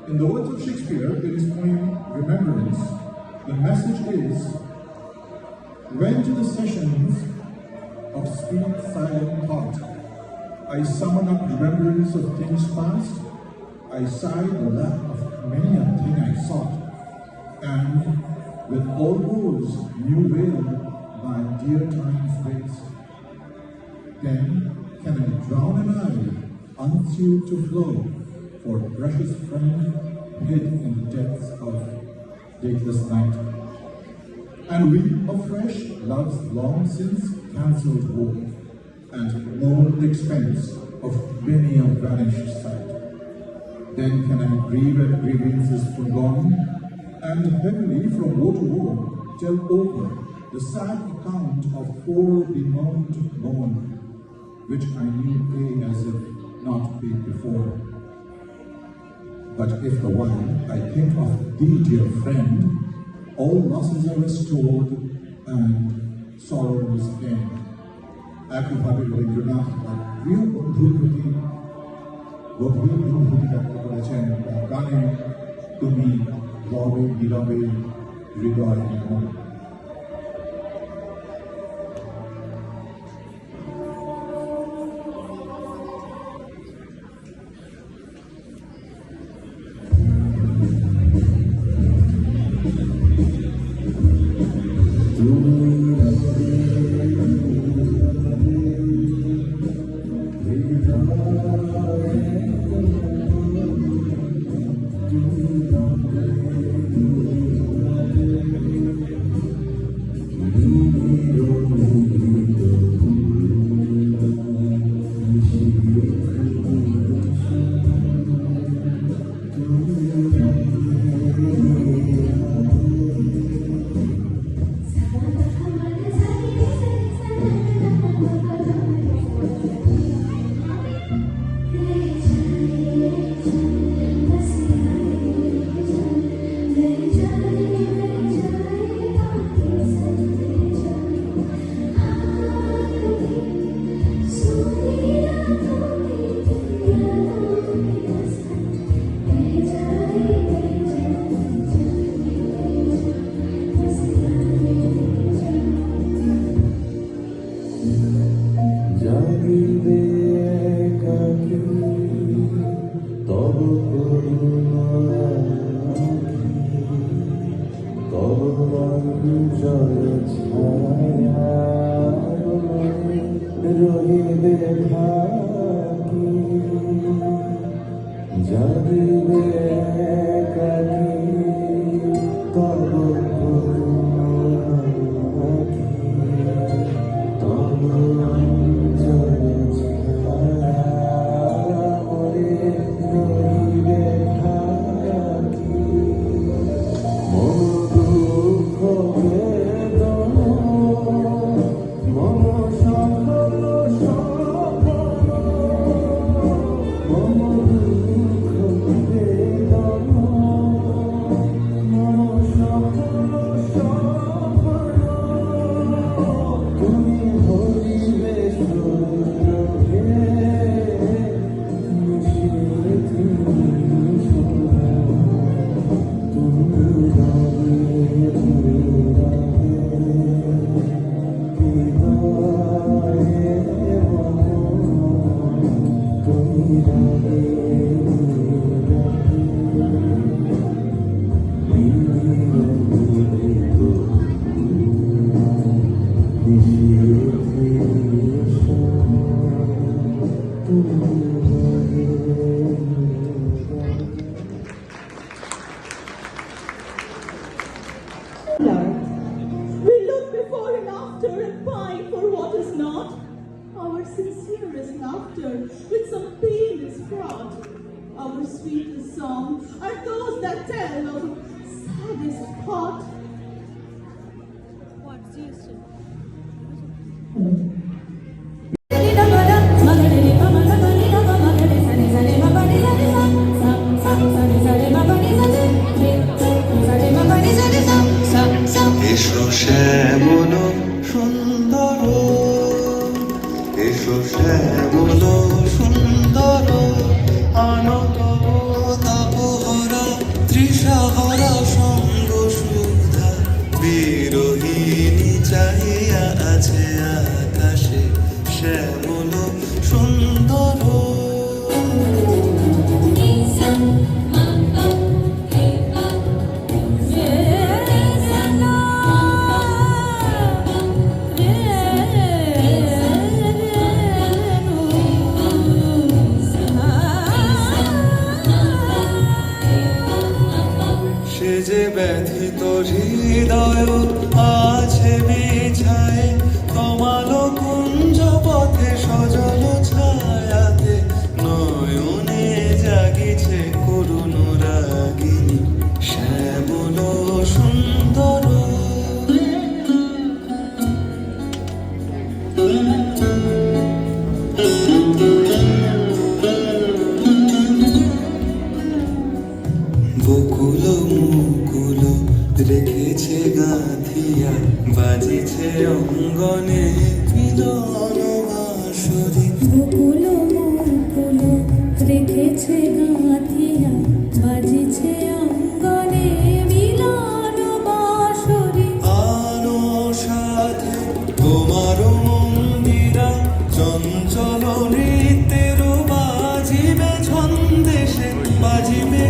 In the words of Shakespeare, in his poem Remembrance, the message is, when to the sessions of sweet silent thought, I summon up remembrance of things past, I sigh the lack of many a thing I sought, and with all woes new veil my dear time's waste. Then can I drown an eye, unsued to flow, for precious friend hid in the depths of dateless night, and weep afresh love's long since cancelled woe, and mourn the expense of many a vanished sight. Then can I grieve at grievances forgone, and heavily from woe to woe tell over the sad account of poor bemoaned moan, which I knew pay as if not paid before. But if the while I think of thee, dear friend, all losses are restored and sorrows end. একইভাবে রবীন্দ্রনাথ তার প্রিয় বন্ধুর প্রতি গভীর অনুভূতি ব্যক্ত করেছেন তার গানে তুমি রবে নীরবে হৃদয় মন। We look before and after and pine for what is not. Our sincerest laughter with some pain is fraught. Our sweetest song are those that tell of saddest thought. What's Houston? এসো শ্যামল সুন্দর, এসো শ্যামল সুন্দর, আনন্দ তব হরা ব্যথিত হৃদয় আছে বিছায় কমাল কুঞ্জ পথে সজল ছায়াতে নয়নে জাগিছে করুণ রাগিনী শ্যামল সুন্দর বকুল মুকুল রেখেছে গাঁথিয়া বাজিছে অঙ্গনে মিলন বাঁশরি বকুল মুকুল রেখেছে গাঁথিয়া বাজিছে অঙ্গনে মিলন বাঁশরি আনো সাথে তোমার মন্দিরা চঞ্চল নৃত্যের বাজিবে ছন্দেশে বাজিবে